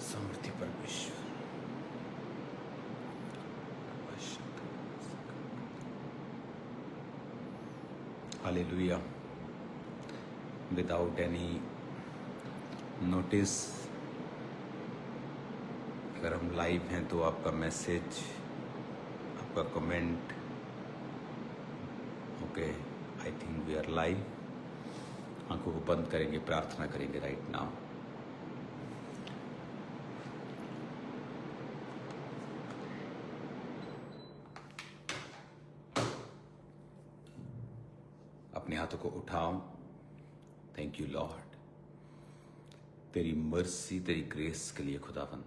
समर्थी परमेश्वर। Hallelujah. Without any notice अगर हम लाइव हैं तो आपका मैसेज, आपका comment, okay, I think we are live. आंखों को बंद करेंगे, प्रार्थना करेंगे राइट नाउ। अपने हाथों को उठाओ। थैंक यू लॉर्ड, तेरी मर्सी, तेरी ग्रेस के लिए खुदावन,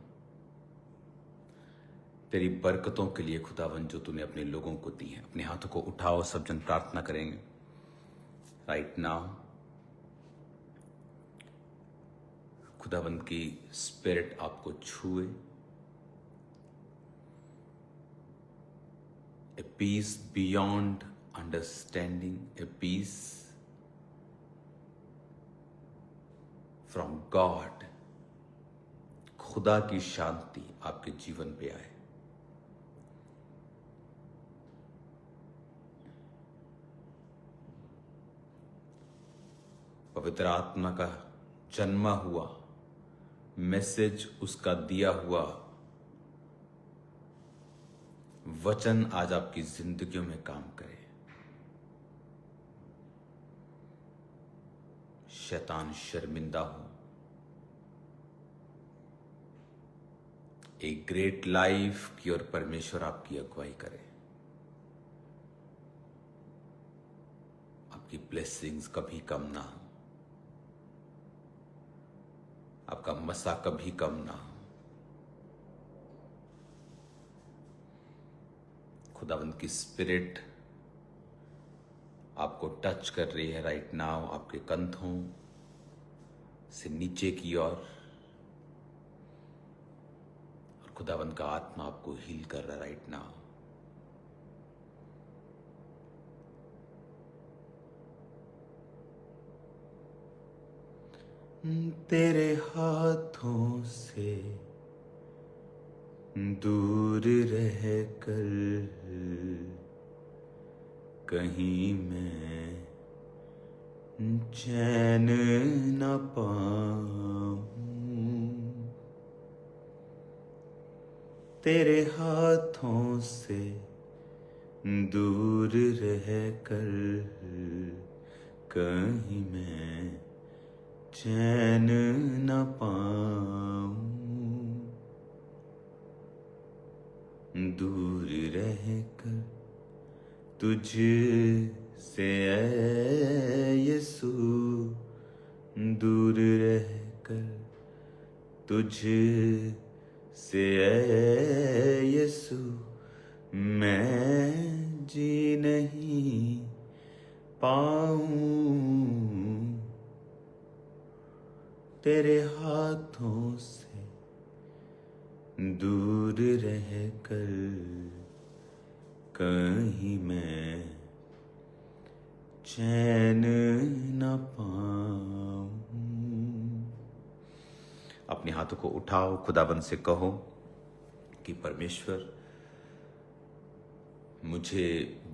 तेरी बरकतों के लिए खुदावन जो तूने अपने लोगों को दी है। अपने हाथों को उठाओ, सब जन प्रार्थना करेंगे राइट नाउ। खुदावन की स्पिरिट आपको छुए। A peace beyond understanding, a peace from God, खुदा की शांति आपके जीवन पे आए। पवित्र आत्मा का जन्मा हुआ मैसेज, उसका दिया हुआ वचन आज आपकी जिंदगियों में काम करे। शैतान शर्मिंदा हो। एक ग्रेट लाइफ की और परमेश्वर आपकी अगुवाई करे। आपकी ब्लेसिंग्स कभी कम ना हो, आपका मसा कभी कम ना हो। खुदावंद की स्पिरिट आपको टच कर रही है राइट नाउ, आपके कंधों से नीचे की ओर। और खुदावंद का आत्मा आपको हील कर रहा है राइट नाउ। तेरे हाथों से दूर रह कर कहीं मैं चैन न पाऊं। तेरे हाथों से दूर रह कर कहीं मैं चैन न पाऊं। दूर रह कर तुझ से ऐ यीशु, दूर रह कर तुझ से ऐ यीशु, मैं जी नहीं पाऊं। तेरे हाथों से दूर रह कर कहीं मैं चैन न पाऊं। अपने हाथों को उठाओ, खुदाबंद से कहो कि परमेश्वर मुझे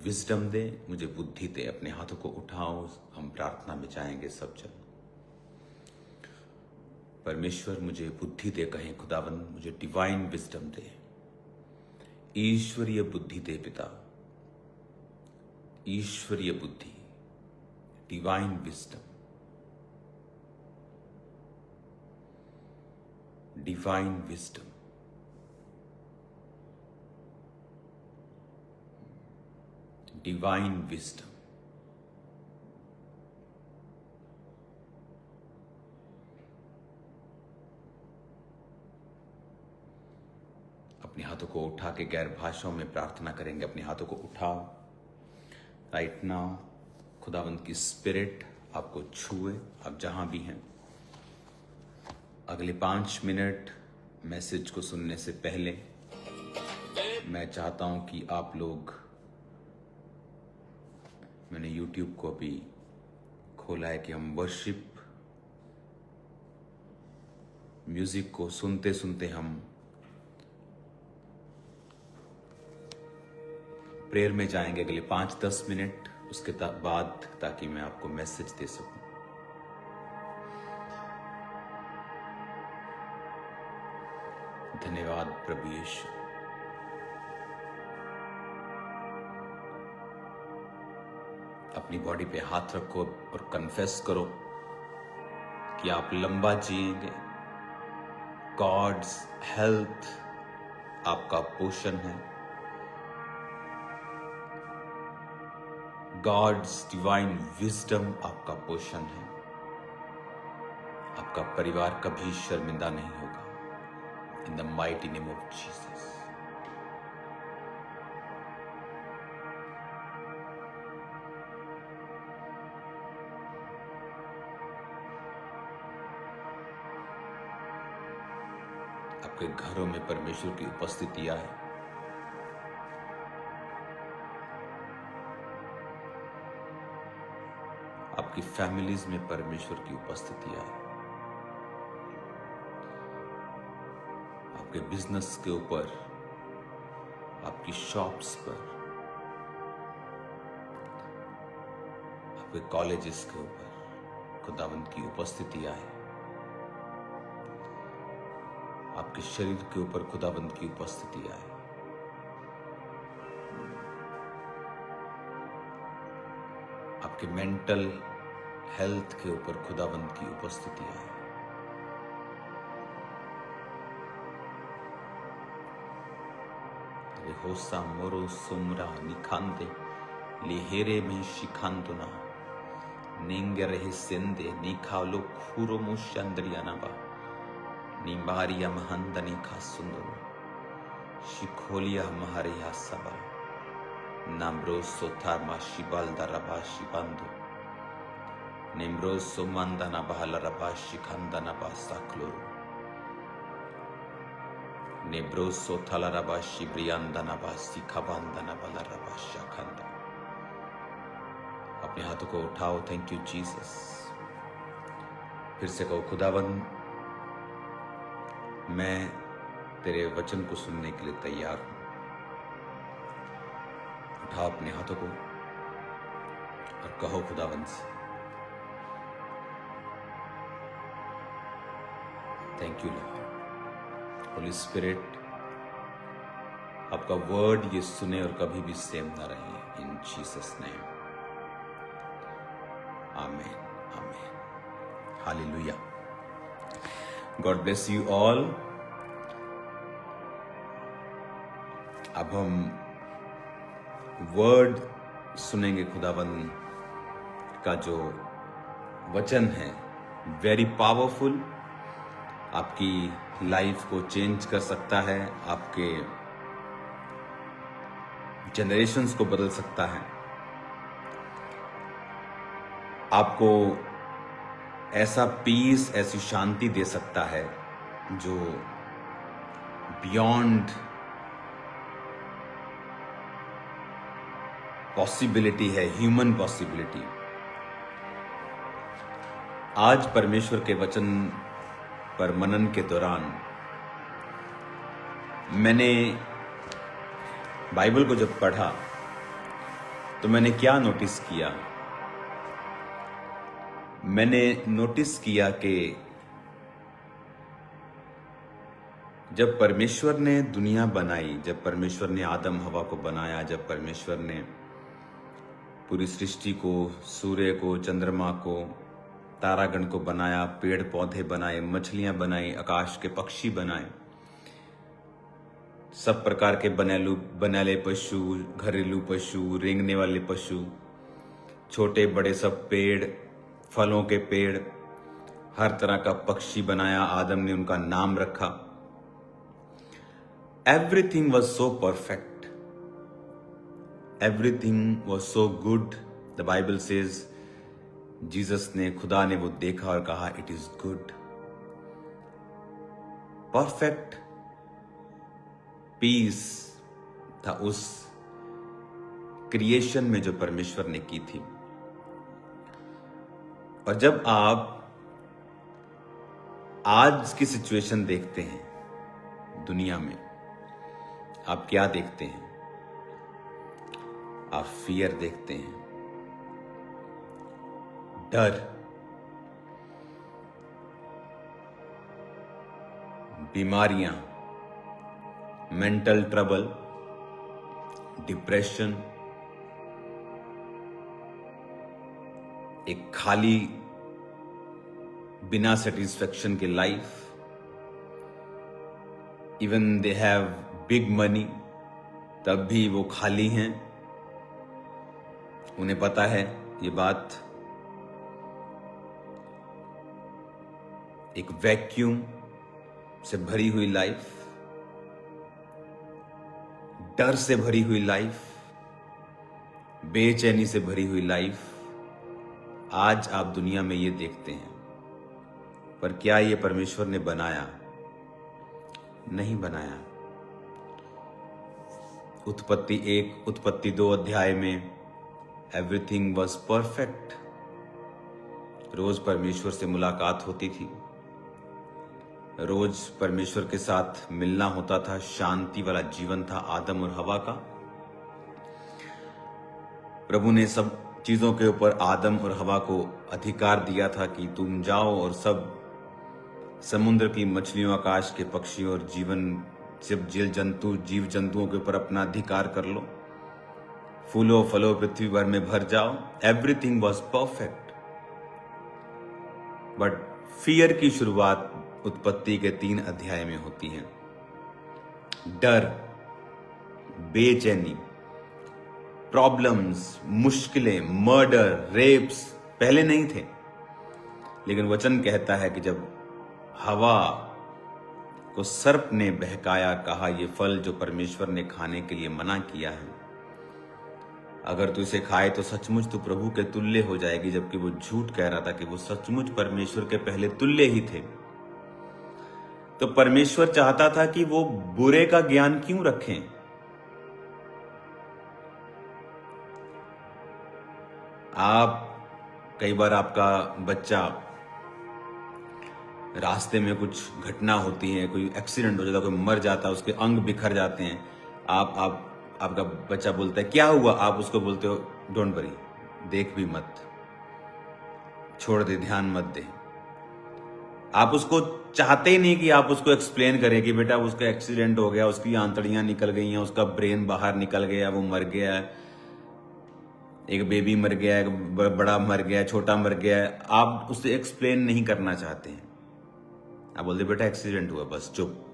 विजडम दे, मुझे बुद्धि दे। अपने हाथों को उठाओ, हम प्रार्थना में जाएंगे सब जन। परमेश्वर मुझे बुद्धि दे, कहें खुदाबंद मुझे डिवाइन विजडम दे, ईश्वरीय बुद्धि दे पिता, ईश्वरीय बुद्धि, divine wisdom, divine wisdom. Divine wisdom. अपने हाथों को उठा के गैर भाषाओं में प्रार्थना करेंगे। अपने हाथों को उठाओ राइट नाउ। खुदावंद की स्पिरिट आपको छुए, आप जहां भी हैं। अगले 5 मिनट मैसेज को सुनने से पहले मैं चाहता हूं कि आप लोग, मैंने YouTube को अभी खोला है कि हम वर्शिप म्यूजिक को सुनते सुनते हम प्रेयर में जाएंगे अगले 5-10 मिनट उसके बाद, ताकि मैं आपको मैसेज दे सकूं। धन्यवाद प्रभु यीशु। अपनी बॉडी पे हाथ रखो और कन्फेस करो कि आप लंबा जिएंगे। गॉड्स हेल्थ आपका पोषण है। गॉड्स डिवाइन विजडम आपका पोषण है। आपका परिवार कभी शर्मिंदा नहीं होगा। In the mighty name of Jesus. आपके घरों में परमेश्वर की उपस्थिति आए। आपकी फैमिलीज में परमेश्वर की उपस्थिति आए। आपके बिजनेस के ऊपर, आपकी शॉप्स पर, आपके कॉलेजेस के ऊपर खुदावंद की उपस्थिति आए। आपके शरीर के ऊपर खुदाबंद की उपस्थिति आए। आपके मेंटल हेल्थ के ऊपर खुदाबंद की उपस्थिति आए। रेहोसा मोरो सुमरा निखांदे लिहेरे में शिखांदुना नेंगे रहे सेंदे निखालो खूरो मुशंद्रियानाबा निम्बारिया महंदनी खासुंदुना शिखोलिया महरिया सबा नाम्रो सोथारमा शिबाल दरबा शिबांदो निम्रो सोमंदना बहला रबा शिखंदना बा साक्लोरो निब्रो सोथाला रबा शिब्रियांदना बा सिखाबांदना बला रबा शाखंदा। अपने हाथों को उठाओ। Thank you Jesus. फिर से कहो, खुदावन मैं तेरे वचन को सुनने के लिए तैयार हूं। उठाओ अपने हाथों को और कहो खुदावन से, thank you Lord. Holi spirit, आपका वर्ड ये सुने और कभी भी सेम ना रहे। इन जीसस नेम, आमीन आमीन। Hallelujah. God bless you all. अब हम वर्ड सुनेंगे। खुदाबंद का जो वचन है वेरी पावरफुल, आपकी लाइफ को चेंज कर सकता है, आपके जनरेशंस को बदल सकता है, आपको ऐसा पीस, ऐसी शांति दे सकता है जो बियॉन्ड पॉसिबिलिटी है, ह्यूमन पॉसिबिलिटी। आज परमेश्वर के वचन पर मनन के दौरान मैंने बाइबल को जब पढ़ा तो मैंने क्या नोटिस किया? मैंने नोटिस किया कि जब परमेश्वर ने दुनिया बनाई, जब परमेश्वर ने आदम हवा को बनाया, जब परमेश्वर ने पूरी सृष्टि को, सूर्य को, चंद्रमा को, तारागण को बनाया, पेड़ पौधे बनाए, मछलियां बनाई, आकाश के पक्षी बनाए, सब प्रकार के बनेले पशु, घरेलू पशु, रेंगने वाले पशु, छोटे बड़े सब पेड़, फलों के पेड़, हर तरह का पक्षी बनाया। आदम ने उनका नाम रखा। Everything was so perfect, everything was so good. The Bible says, Jesus ने, खुदा ने वो देखा और कहा it is good. Perfect peace था उस क्रिएशन में जो परमेश्वर ने की थी। और जब आप आज की सिचुएशन देखते हैं दुनिया में, आप क्या देखते हैं? आप फियर देखते हैं, डर, बीमारियां, मेंटल ट्रबल, डिप्रेशन, एक खाली बिना सेटिस्फैक्शन की life. Even they have big money, तब भी वो खाली हैं। उन्हें पता है ये बात। एक वैक्यूम से भरी हुई लाइफ, डर से भरी हुई लाइफ, बेचैनी से भरी हुई लाइफ। आज आप दुनिया में ये देखते हैं, पर क्या ये परमेश्वर ने बनाया? नहीं बनाया। उत्पत्ति 1, उत्पत्ति 2 अध्याय में एवरीथिंग वॉज परफेक्ट। रोज परमेश्वर से मुलाकात होती थी, रोज परमेश्वर के साथ मिलना होता था, शांति वाला जीवन था आदम और हवा का। प्रभु ने सब चीजों के ऊपर आदम और हवा को अधिकार दिया था कि तुम जाओ और सब समुद्र की मछलियों, आकाश के पक्षियों और जीव जंतुओं के ऊपर अपना अधिकार कर लो। फूलों फलों पृथ्वी भर में भर जाओ। Everything was perfect. But fear की शुरुआत उत्पत्ति के 3 अध्याय में होती है। डर, बेचैनी, प्रॉब्लम्स, मुश्किलें, मर्डर, रेप्स पहले नहीं थे, लेकिन वचन कहता है कि जब हवा को सर्प ने बहकाया, कहा ये फल जो परमेश्वर ने खाने के लिए मना किया है, अगर तू इसे खाए तो सचमुच तू प्रभु के तुल्य हो जाएगी, जबकि वो झूठ कह रहा था कि वो सचमुच परमेश्वर के पहले तुल्य ही थे। तो परमेश्वर चाहता था कि वो बुरे का ज्ञान क्यों रखें? कई बार आपका बच्चा रास्ते में कुछ घटना होती है, कोई एक्सीडेंट हो जाता है, कोई मर जाता है, उसके अंग बिखर जाते हैं, आपका बच्चा बोलता है क्या हुआ? आप उसको बोलते हो डोंट वरी, देख भी मत, छोड़ दे, ध्यान मत दे। आप उसको चाहते ही नहीं कि आप उसको एक्सप्लेन करें कि बेटा उसका एक्सीडेंट हो गया, उसकी आंतड़ियां निकल गई हैं, उसका ब्रेन बाहर निकल गया, वो मर गया है, एक बेबी मर गया, एक बड़ा मर गया, छोटा मर गया। आप उससे एक्सप्लेन नहीं करना चाहते हैं, आप बोलते बेटा एक्सीडेंट हुआ, बस चुप।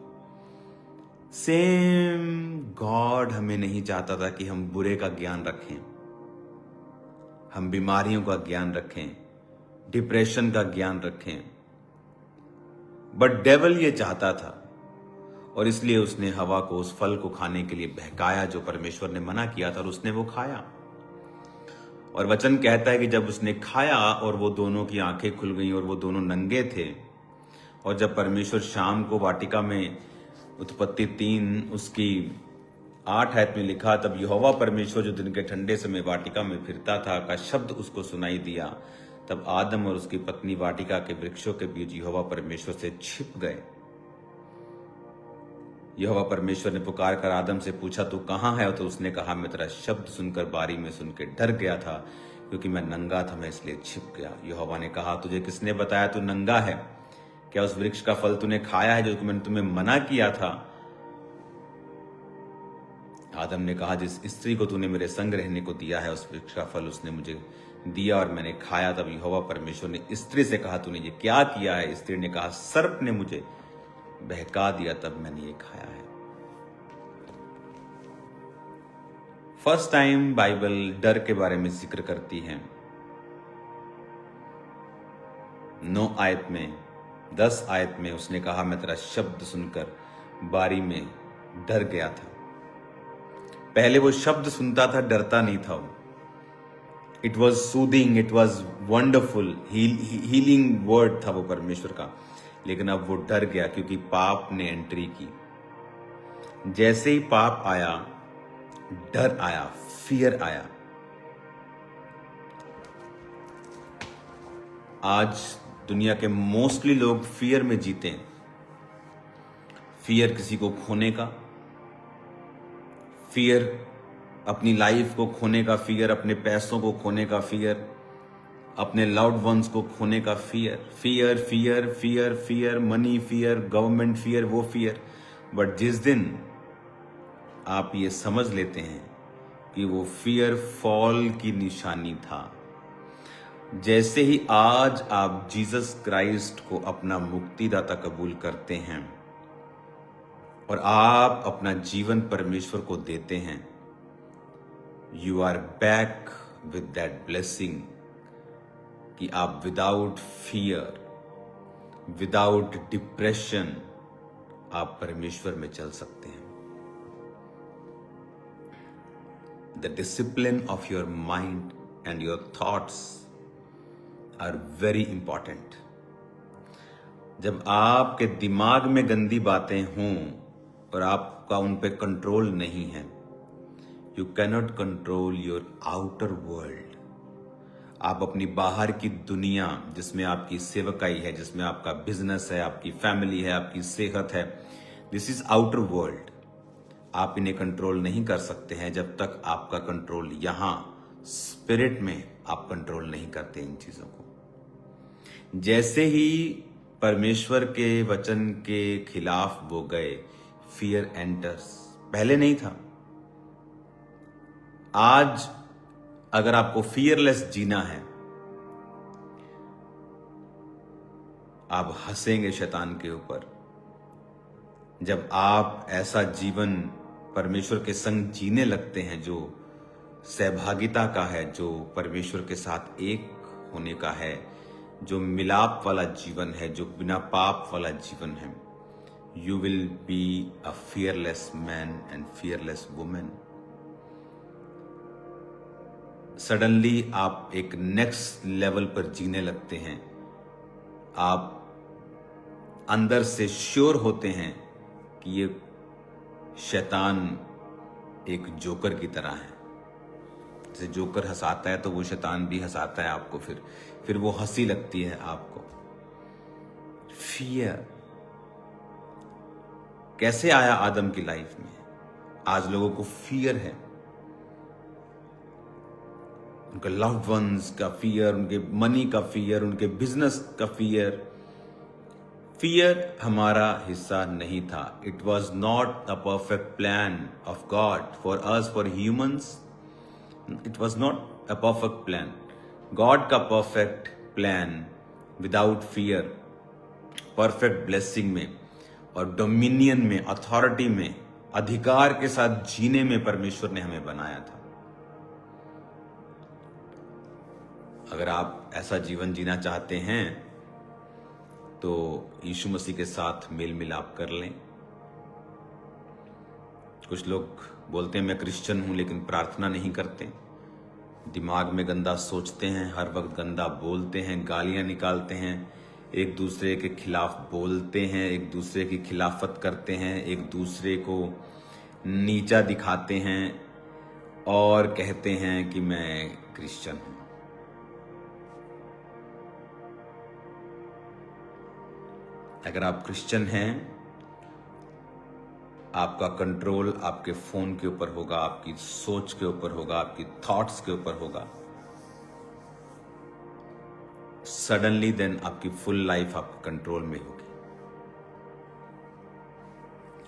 सेम गॉड हमें नहीं चाहता था कि हम बुरे का ज्ञान रखें, हम बीमारियों का ज्ञान रखें, डिप्रेशन का ज्ञान रखें, बट डेविल ये चाहता था, और इसलिए उसने हवा को उस फल को खाने के लिए बहकाया जो परमेश्वर ने मना किया था, और उसने वो खाया। और वचन कहता है कि जब उसने खाया और वो दोनों की आंखें खुल गईं और वो दोनों नंगे थे, और जब परमेश्वर शाम को वाटिका में, उत्पत्ति 3 उसकी 8 आयत में लिखा, तब यहोवा परमेश्वर जो दिन के ठंडे समय वाटिका में फिरता था का शब्द उसको सुनाई दिया। तब आदम और उसकी पत्नी वाटिका के वृक्षों के बीच यहोवा परमेश्वर से छिप गए। यहोवा परमेश्वर ने पुकार कर आदम से पूछा तू कहाँ है? तो उसने कहा मैं तेरा शब्द सुनकर बारी में सुन के डर गया था, क्योंकि मैं नंगा था, मैं इसलिए छिप गया। यहोवा ने कहा तुझे किसने बताया तू नंगा है? क्या उस वृक्ष का फल तूने खाया है जो मैंने तुम्हें मना किया था? आदम ने कहा जिस स्त्री को तूने मेरे संग रहने को दिया है उस वृक्ष का फल उसने मुझे दिया और मैंने खाया। तब यहोवा परमेश्वर ने स्त्री से कहा तूने ये क्या किया है? स्त्री ने कहा सर्प ने मुझे बहका दिया, तब मैंने ये खाया है। फर्स्ट टाइम बाइबल डर के बारे में जिक्र करती है। 9 आयत में, 10 आयत में उसने कहा मैं तेरा शब्द सुनकर बारी में डर गया था। पहले वो शब्द सुनता था, डरता नहीं था वो। It was soothing, it was wonderful, healing word था वो परमेश्वर का। लेकिन अब वो डर गया क्योंकि पाप ने एंट्री की। जैसे ही पाप आया, डर आया, फियर आया। आज दुनिया के मोस्टली लोग फियर में जीते हैं। फियर किसी को खोने का, फियर अपनी लाइफ को खोने का, फियर अपने पैसों को खोने का, फियर अपने लव्ड वंस को खोने का, fear fear fear fear fear money fear, government fear, वो फियर। बट जिस दिन आप ये समझ लेते हैं कि वो फियर फॉल की निशानी था, जैसे ही आज आप जीसस क्राइस्ट को अपना मुक्तिदाता कबूल करते हैं और आप अपना जीवन परमेश्वर को देते हैं, you are back with that blessing कि आप विदाउट फियर, विदाउट डिप्रेशन आप परमेश्वर में चल सकते हैं। The discipline of your mind and your thoughts are very important. जब आपके दिमाग में गंदी बातें हों और आपका उन पे कंट्रोल नहीं है, you cannot control your outer world. आप अपनी बाहर की दुनिया, जिसमें आपकी सेवकाई है, जिसमें आपका बिजनेस है, आपकी फैमिली है, आपकी सेहत है, दिस इज आउटर वर्ल्ड। आप इन्हें कंट्रोल नहीं कर सकते हैं जब तक आपका कंट्रोल यहां स्पिरिट में आप कंट्रोल नहीं करते इन चीजों को। जैसे ही परमेश्वर के वचन के खिलाफ वो गए, फियर एंटर्स। पहले नहीं था। आज अगर आपको फियरलेस जीना है, आप हंसेंगे शैतान के ऊपर। जब आप ऐसा जीवन परमेश्वर के संग जीने लगते हैं जो सहभागिता का है, जो परमेश्वर के साथ एक होने का है, जो मिलाप वाला जीवन है, जो बिना पाप वाला जीवन है, you will be a fearless man and fearless women. Suddenly आप एक नेक्स्ट लेवल पर जीने लगते हैं। आप अंदर से श्योर होते हैं कि ये शैतान एक जोकर की तरह है। जैसे जोकर हंसाता है तो वो शैतान भी हंसाता है आपको, फिर वो हंसी लगती है आपको। फियर कैसे आया आदम की लाइफ में? आज लोगों को फियर है, उनके लव्ड वंस का फियर, उनके मनी का फियर, उनके बिजनेस का फियर। फियर हमारा हिस्सा नहीं था। It was not a perfect plan of God for us, for humans. It was not a perfect plan. God का perfect plan without fear, perfect blessing में और डोमिनियन में, अथॉरिटी में, अधिकार के साथ जीने में परमेश्वर ने हमें बनाया था। अगर आप ऐसा जीवन जीना चाहते हैं तो यीशु मसीह के साथ मेल मिलाप कर लें। कुछ लोग बोलते हैं मैं क्रिश्चियन हूं लेकिन प्रार्थना नहीं करते, दिमाग में गंदा सोचते हैं, हर वक्त गंदा बोलते हैं, गालियां निकालते हैं, एक दूसरे के खिलाफ बोलते हैं, एक दूसरे की खिलाफत करते हैं, एक दूसरे को नीचा दिखाते हैं और कहते हैं कि मैं क्रिश्चियन हूं। अगर आप क्रिश्चियन हैं, आपका कंट्रोल आपके फोन के ऊपर होगा, आपकी सोच के ऊपर होगा, आपकी थॉट्स के ऊपर होगा। सडनली देन आपकी फुल लाइफ आपके कंट्रोल में होगी।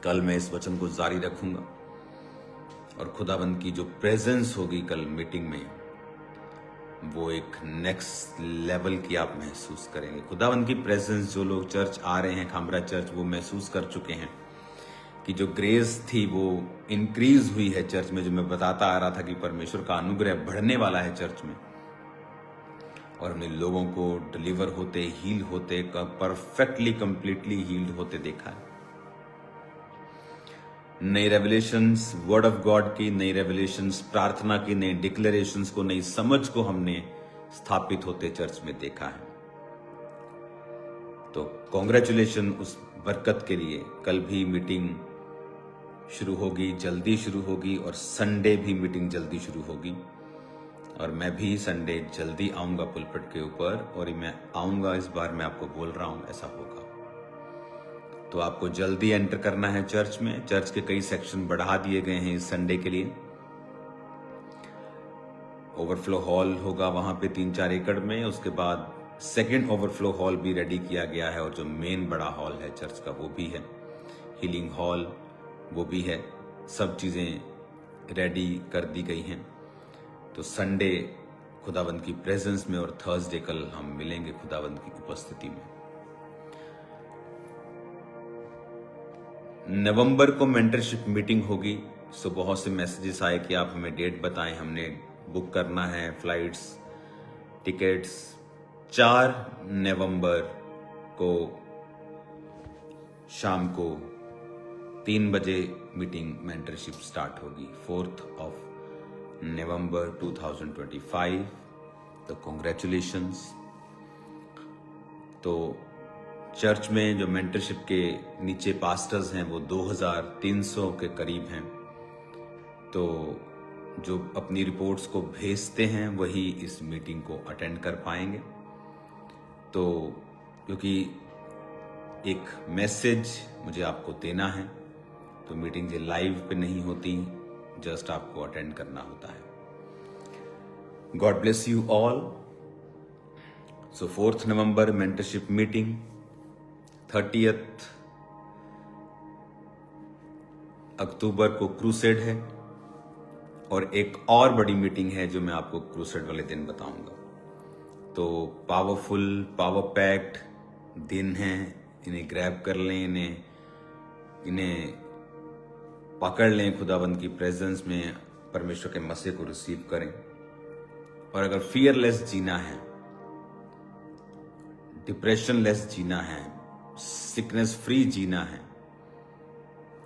कल मैं इस वचन को जारी रखूंगा और खुदाबंद की जो प्रेजेंस होगी कल मीटिंग में, वो एक नेक्स्ट लेवल की आप महसूस करेंगे। खुदाबंद की प्रेजेंस, जो लोग चर्च आ रहे हैं, खामरा चर्च, वो महसूस कर चुके हैं कि जो ग्रेस थी वो इंक्रीज हुई है चर्च में। जो मैं बताता आ रहा था कि परमेश्वर का अनुग्रह बढ़ने वाला है चर्च में, और हमने लोगों को डिलीवर होते, हील होते, परफेक्टली कंप्लीटली हील्ड होते देखा है। नई रेवलेशंस वर्ड ऑफ गॉड की, नई रेवलेशंस प्रार्थना की, नई डिक्लेरेशंस को, नई समझ को हमने स्थापित होते चर्च में देखा है। तो कॉन्ग्रेचुलेशन उस बरकत के लिए। कल भी मीटिंग शुरू होगी, जल्दी शुरू होगी, और संडे भी मीटिंग जल्दी शुरू होगी। और मैं भी संडे जल्दी आऊंगा पुलपिट के ऊपर, और मैं आऊंगा इस बार, मैं आपको बोल रहा हूं ऐसा होगा। तो आपको जल्दी एंटर करना है चर्च में। चर्च के कई सेक्शन बढ़ा दिए गए हैं इस संडे के लिए। ओवरफ्लो हॉल होगा वहां पे 3-4 एकड़ में। उसके बाद सेकंड ओवरफ्लो हॉल भी रेडी किया गया है, और जो मेन बड़ा हॉल है चर्च का वो भी है, हीलिंग हॉल वो भी है। सब चीजें रेडी कर दी गई हैं। तो संडे खुदावंद की प्रेजेंस में, और थर्सडे कल हम मिलेंगे खुदावंद की उपस्थिति में। नवंबर को मेंटरशिप मीटिंग होगी। सो बहुत से मैसेजेस आए कि आप हमें डेट बताएं, हमने बुक करना है फ्लाइट्स, टिकट्स। 4 नवंबर को शाम को 3 बजे मीटिंग मेंटरशिप स्टार्ट होगी, 4th of नवंबर 2025। तो कॉन्ग्रेचुलेशंस। तो चर्च में जो मेंटरशिप के नीचे पास्टर्स हैं वो 2300 के करीब हैं। तो जो अपनी रिपोर्ट्स को भेजते हैं वही इस मीटिंग को अटेंड कर पाएंगे। तो क्योंकि एक मैसेज मुझे आपको देना है, तो मीटिंग ये लाइव पे नहीं होती, जस्ट आपको अटेंड करना होता है। God bless you all. So 4th November mentorship meeting, 30th अक्टूबर को क्रूसेड है, और एक और बड़ी मीटिंग है जो मैं आपको क्रूसेड वाले दिन बताऊंगा। तो पावरफुल, पावर पैक्ड दिन हैं, इन्हें ग्रैब कर लें, इन्हें पकड़ लें खुदाबंद की प्रेजेंस में, परमेश्वर के मसीह को रिसीव करें। और अगर फियरलेस जीना है, डिप्रेशन लेस जीना है, सिकनेस फ्री जीना है,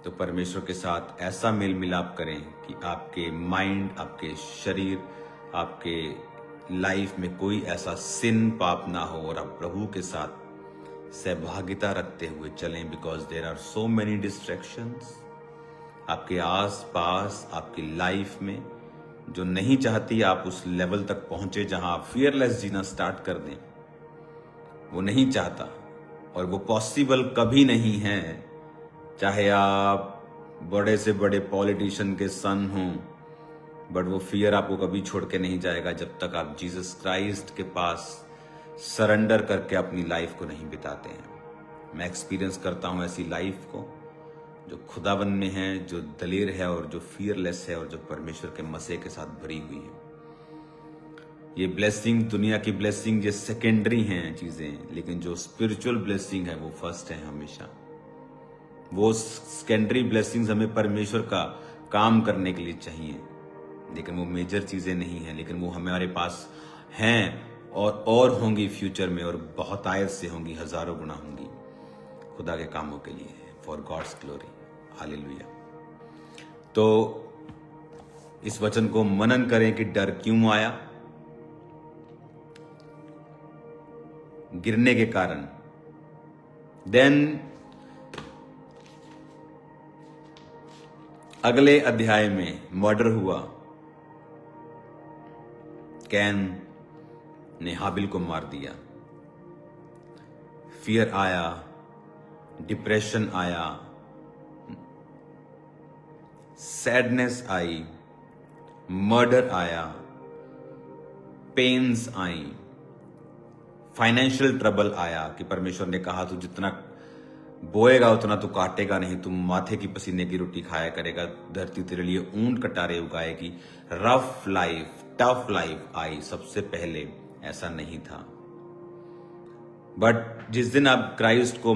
तो परमेश्वर के साथ ऐसा मेल मिलाप करें कि आपके माइंड, आपके शरीर, आपके लाइफ में कोई ऐसा सिन, पाप ना हो, और आप प्रभु के साथ सहभागिता रखते हुए चलें। Because there are so many distractions आपके आस पास, आपकी लाइफ में, जो नहीं चाहती आप उस लेवल तक पहुंचे जहां आप फियरलेस जीना स्टार्ट कर दें। वो नहीं चाहता, और वो पॉसिबल कभी नहीं है। चाहे आप बड़े से बड़े पॉलिटिशियन के सन हों, बट वो फियर आपको कभी छोड़ के नहीं जाएगा जब तक आप जीसस क्राइस्ट के पास सरेंडर करके अपनी लाइफ को नहीं बिताते हैं। मैं एक्सपीरियंस करता हूं ऐसी लाइफ को जो खुदावन में है, जो दलेर है, और जो फियरलेस है, और जो परमेश्वर के मसीह के साथ भरी हुई है। ये ब्लेसिंग, दुनिया की ब्लेसिंग, ये सेकेंडरी हैं चीजें, लेकिन जो स्पिरिचुअल ब्लेसिंग है वो फर्स्ट है हमेशा। वो सेकेंडरी ब्लेसिंग्स हमें परमेश्वर का काम करने के लिए चाहिए, लेकिन वो मेजर चीजें नहीं हैं, लेकिन वो हमारे पास हैं और होंगी फ्यूचर में, और बहुत आयत से होंगी, हजारों गुना होंगी खुदा के कामों के लिए, फॉर गॉड्स ग्लोरी। हालेलुया। तो इस वचन को मनन करें कि डर क्यों आया। गिरने के कारण। देन अगले अध्याय में मर्डर हुआ, कैन ने हाबिल को मार दिया। फियर आया, डिप्रेशन आया, सैडनेस आई, मर्डर आया, पेन्स आई, फाइनेंशियल ट्रबल आया कि परमेश्वर ने कहा तू जितना बोएगा उतना तू काटेगा नहीं, तुम माथे की पसीने की रोटी खाया करेगा, धरती तेरे लिए ऊंट कटारे उगाएगी। रफ लाइफ, टफ लाइफ आई सबसे पहले, ऐसा नहीं था। बट जिस दिन आप क्राइस्ट को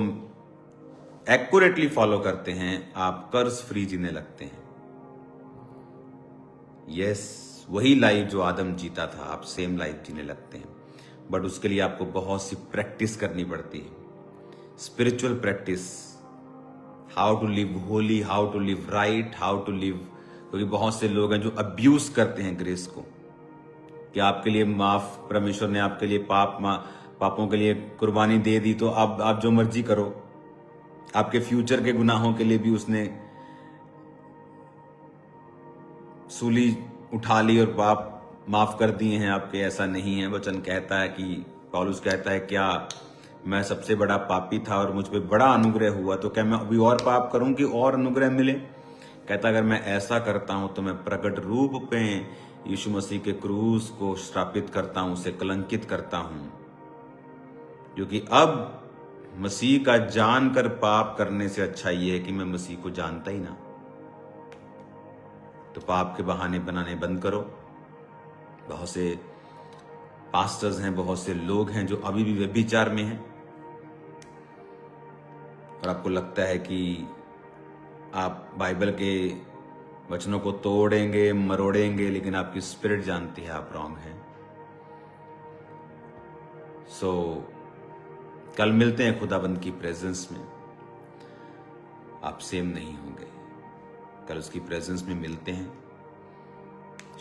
एक्यूरेटली फॉलो करते हैं, आप कर्ज फ्री जीने लगते हैं। यस, वही लाइफ जो आदम जीता था, आप सेम लाइफ जीने लगते हैं। बट उसके लिए आपको बहुत सी प्रैक्टिस करनी पड़ती है, spiritual practice, how to live holy, how to live right, how to live. क्योंकि बहुत से लोग हैं जो अब्यूज करते हैं ग्रेस को, कि आपके लिए माफ, परमेश्वर ने आपके लिए पापों के लिए कुर्बानी दे दी, तो आप जो मर्जी करो। आपके फ्यूचर के गुनाहों के लिए भी उसने सूली उठा ली और पाप माफ कर दिए हैं आपके, ऐसा नहीं है। वचन कहता है कि पौलुस कहता है, क्या मैं सबसे बड़ा पापी था और मुझ पे बड़ा अनुग्रह हुआ, तो क्या मैं अभी और पाप करूं कि और अनुग्रह मिले? कहता अगर मैं ऐसा करता हूं तो मैं प्रकट रूप पे यीशु मसीह के क्रूस को श्रापित करता हूं, उसे कलंकित करता हूं, क्योंकि अब मसीह का जानकर पाप करने से अच्छा ये है कि मैं मसीह को जानता ही ना। तो पाप के बहाने बनाने बंद करो। बहुत से पास्टर्स हैं, बहुत से लोग हैं जो अभी भी व्यभिचार में हैं, और आपको लगता है कि आप बाइबल के वचनों को तोड़ेंगे, मरोड़ेंगे, लेकिन आपकी स्पिरिट जानती है आप रॉन्ग हैं। सो कल मिलते हैं खुदाबंद की प्रेजेंस में। आप सेम नहीं होंगे। कल उसकी प्रेजेंस में मिलते हैं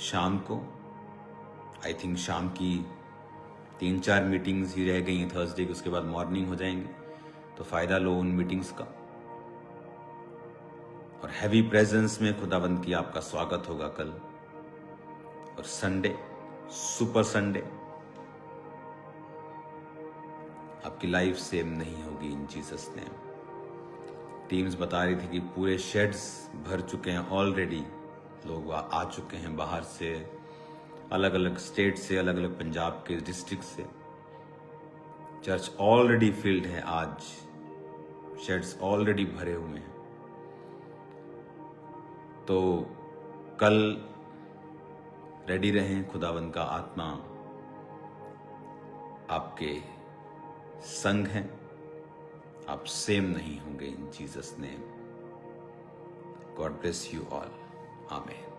शाम को। आई थिंक शाम की 3-4 मीटिंग्स ही रह गई हैं थर्सडे की, उसके बाद मॉर्निंग हो जाएंगे, तो फायदा लो उन मीटिंग्स का। और हैवी प्रेजेंस में खुदाबंद की आपका स्वागत होगा कल। और संडे, सुपर संडे, आपकी लाइफ सेम नहीं होगी इन जीसस नेम। टीम्स बता रही थी कि पूरे शेड्स भर चुके हैं ऑलरेडी, लोग आ चुके हैं बाहर से, अलग अलग स्टेट से, अलग अलग पंजाब के डिस्ट्रिक्ट से। चर्च ऑलरेडी फिल्ड है, आज शेड्स ऑलरेडी भरे हुए हैं। तो कल रेडी रहें, खुदावंद का आत्मा आपके संग है, आप सेम नहीं होंगे इन Jesus name. God bless you all, आमीन।